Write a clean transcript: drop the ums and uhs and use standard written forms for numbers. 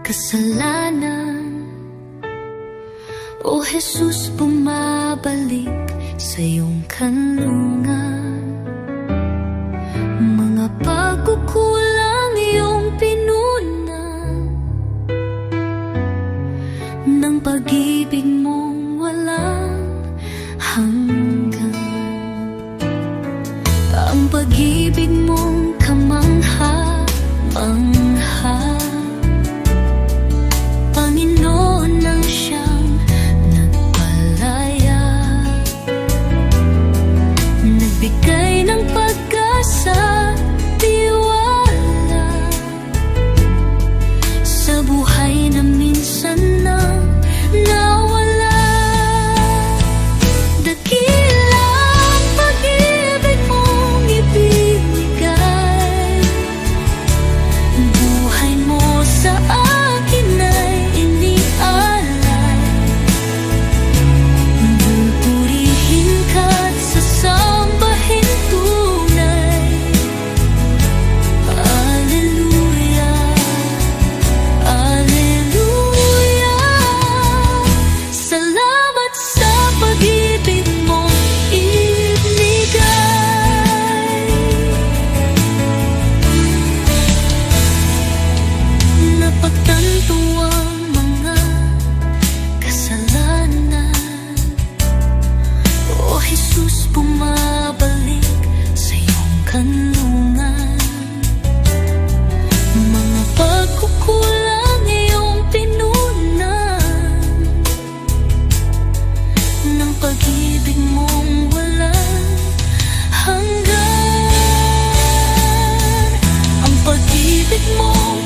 kasalanan. O Jesus, bumabalik sa iyong kanlungan. Mga pagkukulang iyong pinunan, ng pag-ibig mong walang hanggan. Ang pag-ibig mong kamangha-mangha, Panginoon ang siyang nagpalaya, nagbigay ng pag-asa, tiwala sa buhay na minsan na nawala. Dakila ang pag-ibig mong ibinigay, buhay mo sa akin ay inialay. Pupurihin ka't sasambahin tunay. Alleluia, Alleluia. Salamat sa pag-ibig mong ibinigay. Napagtanto ang mga kasalanan. O Jesus, bumabalik sa iyong kanlungan. Mga pagkukulang iyong pinunan, ng pag-ibig mong walang hanggan. Ang pag-ibig mong